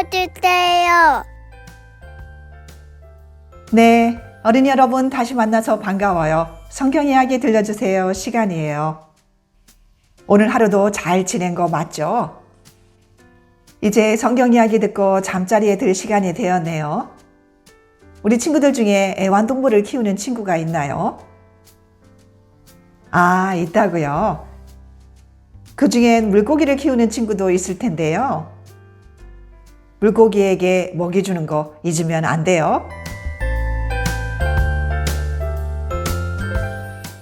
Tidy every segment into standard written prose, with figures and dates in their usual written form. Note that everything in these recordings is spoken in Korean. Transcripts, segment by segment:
알려주세요. 네, 어린이 여러분 다시 만나서 반가워요. 성경 이야기 들려주세요 시간이에요. 오늘 하루도 잘 지낸 거 맞죠? 이제 성경 이야기 듣고 잠자리에 들 시간이 되었네요. 우리 친구들 중에 애완동물을 키우는 친구가 있나요? 아, 있다고요? 그 중엔 물고기를 키우는 친구도 있을 텐데요. 물고기에게 먹이 주는 거 잊으면 안 돼요.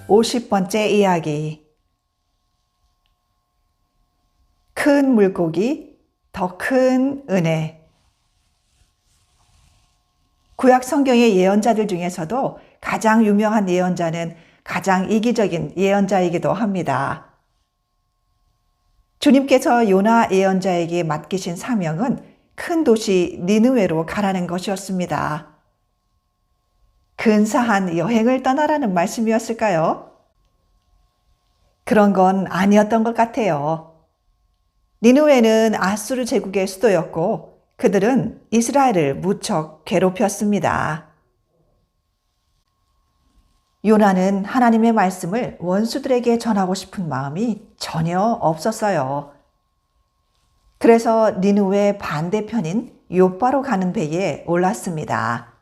50번째 이야기. 큰 물고기, 더 큰 은혜. 구약 성경의 예언자들 중에서도 가장 유명한 예언자는 가장 이기적인 예언자이기도 합니다. 주님께서 요나 예언자에게 맡기신 사명은 큰 도시 니느웨로 가라는 것이었습니다. 근사한 여행을 떠나라는 말씀이었을까요? 그런 건 아니었던 것 같아요. 니느웨는 아수르 제국의 수도였고 그들은 이스라엘을 무척 괴롭혔습니다. 요나는 하나님의 말씀을 원수들에게 전하고 싶은 마음이 전혀 없었어요. 그래서 니느웨 반대편인 요바로 가는 배에 올랐습니다.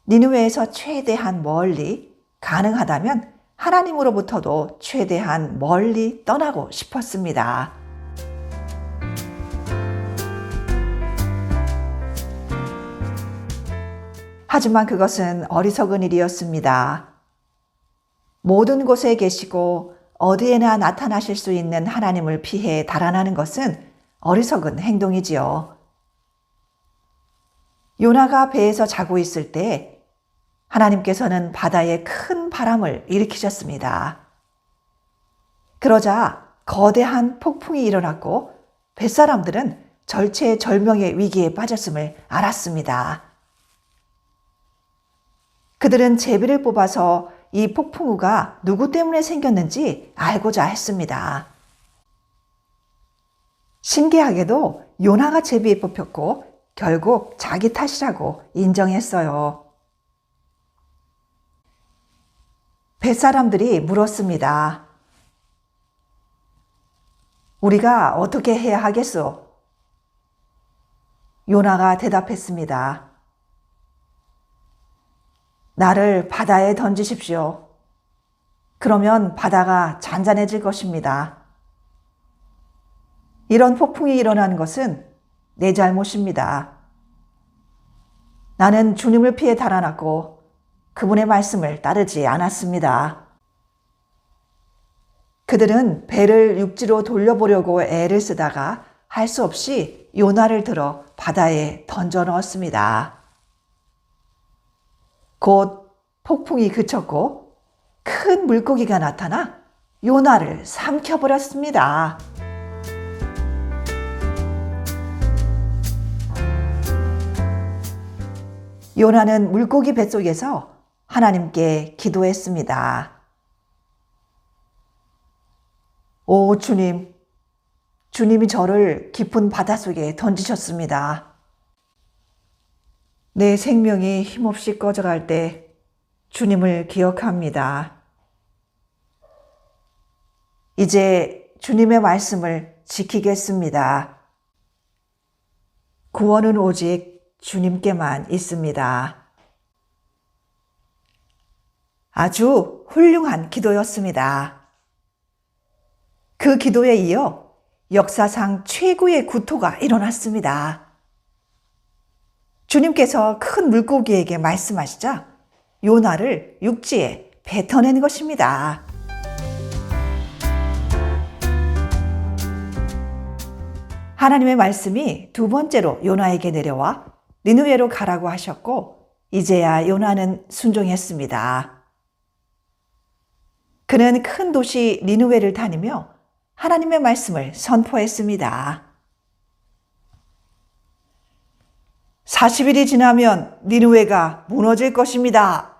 니느웨에서 최대한 멀리, 가능하다면 하나님으로부터도 최대한 멀리 떠나고 싶었습니다. 하지만 그것은 어리석은 일이었습니다. 모든 곳에 계시고 어디에나 나타나실 수 있는 하나님을 피해 달아나는 것은 어리석은 행동이지요. 요나가 배에서 자고 있을 때 하나님께서는 바다에 큰 바람을 일으키셨습니다. 그러자 거대한 폭풍이 일어났고 뱃사람들은 절체절명의 위기에 빠졌음을 알았습니다. 그들은 제비를 뽑아서 이 폭풍우가 누구 때문에 생겼는지 알고자 했습니다. 신기하게도 요나가 제비에 뽑혔고 결국 자기 탓이라고 인정했어요. 뱃사람들이 물었습니다. 우리가 어떻게 해야 하겠소? 요나가 대답했습니다. 나를 바다에 던지십시오. 그러면 바다가 잔잔해질 것입니다. 이런 폭풍이 일어나는 것은 내 잘못입니다. 나는 주님을 피해 달아났고 그분의 말씀을 따르지 않았습니다. 그들은 배를 육지로 돌려보려고 애를 쓰다가 할 수 없이 요나를 들어 바다에 던져 넣었습니다. 곧 폭풍이 그쳤고 큰 물고기가 나타나 요나를 삼켜버렸습니다. 요나는 물고기 뱃속에서 하나님께 기도했습니다. 오 주님, 주님이 저를 깊은 바닷속에 던지셨습니다. 내 생명이 힘없이 꺼져갈 때 주님을 기억합니다. 이제 주님의 말씀을 지키겠습니다. 구원은 오직 주님께만 있습니다. 아주 훌륭한 기도였습니다. 그 기도에 이어 역사상 최고의 구토가 일어났습니다. 주님께서 큰 물고기에게 말씀하시자 요나를 육지에 뱉어낸 것입니다. 하나님의 말씀이 두 번째로 요나에게 내려와 니느웨로 가라고 하셨고 이제야 요나는 순종했습니다. 그는 큰 도시 니느웨를 다니며 하나님의 말씀을 선포했습니다. 40일이 지나면 니느웨가 무너질 것입니다.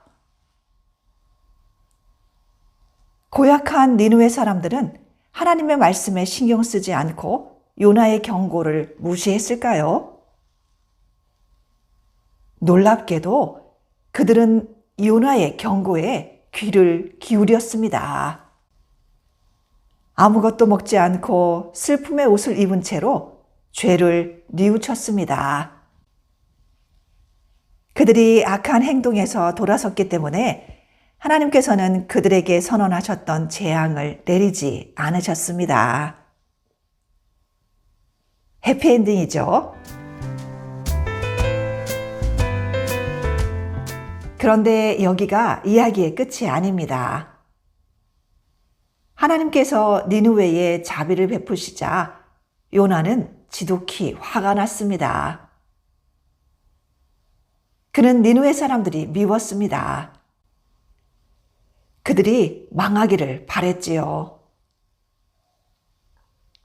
고약한 니느웨 사람들은 하나님의 말씀에 신경 쓰지 않고 요나의 경고를 무시했을까요? 놀랍게도 그들은 요나의 경고에 귀를 기울였습니다. 아무것도 먹지 않고 슬픔의 옷을 입은 채로 죄를 뉘우쳤습니다. 그들이 악한 행동에서 돌아섰기 때문에 하나님께서는 그들에게 선언하셨던 재앙을 내리지 않으셨습니다. 해피엔딩이죠. 그런데 여기가 이야기의 끝이 아닙니다. 하나님께서 니느웨에 자비를 베푸시자 요나는 지독히 화가 났습니다. 그는 니느웨 사람들이 미웠습니다. 그들이 망하기를 바랬지요.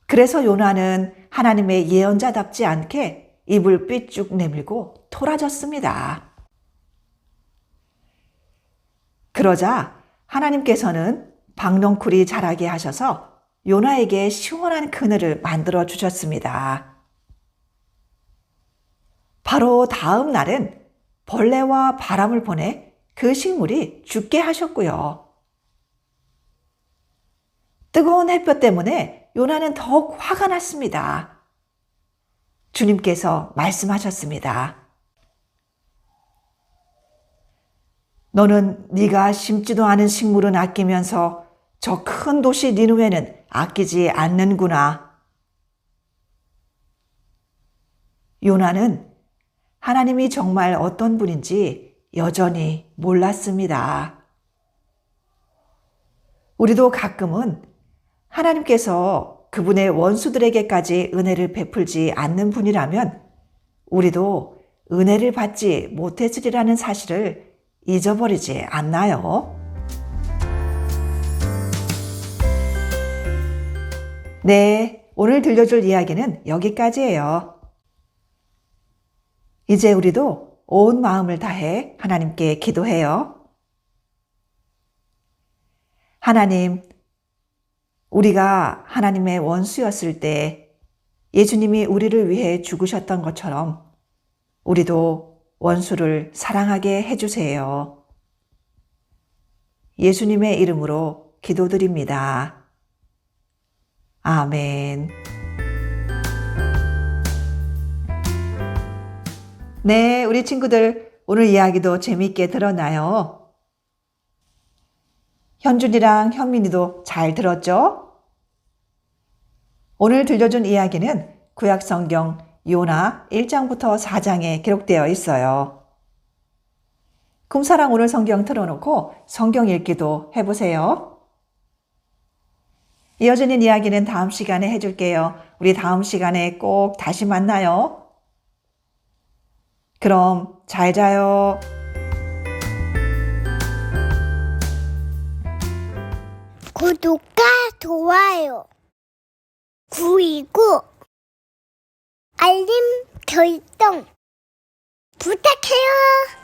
그래서 요나는 하나님의 예언자답지 않게 입을 삐쭉 내밀고 토라졌습니다. 그러자 하나님께서는 박넝쿨이 자라게 하셔서 요나에게 시원한 그늘을 만들어 주셨습니다. 바로 다음 날은 벌레와 바람을 보내 그 식물이 죽게 하셨고요. 뜨거운 햇볕 때문에 요나는 더욱 화가 났습니다. 주님께서 말씀하셨습니다. 너는 네가 심지도 않은 식물은 아끼면서 저 큰 도시 니느웨는 아끼지 않는구나. 요나는 하나님이 정말 어떤 분인지 여전히 몰랐습니다. 우리도 가끔은 하나님께서 그분의 원수들에게까지 은혜를 베풀지 않는 분이라면 우리도 은혜를 받지 못했으리라는 사실을 잊어버리지 않나요? 네, 오늘 들려줄 이야기는 여기까지예요. 이제 우리도 온 마음을 다해 하나님께 기도해요. 하나님, 우리가 하나님의 원수였을 때 예수님이 우리를 위해 죽으셨던 것처럼 우리도 원수를 사랑하게 해주세요. 예수님의 이름으로 기도드립니다. 아멘. 네, 우리 친구들 오늘 이야기도 재미있게 들었나요? 현준이랑 현민이도 잘 들었죠? 오늘 들려준 이야기는 구약성경 요나 1장부터 4장에 기록되어 있어요. 꿈사랑 오늘 성경 틀어놓고 성경 읽기도 해보세요. 이어지는 이야기는 다음 시간에 해줄게요. 우리 다음 시간에 꼭 다시 만나요. 그럼 잘 자요. 구독과 좋아요, 그리고 알림 설정 부탁해요.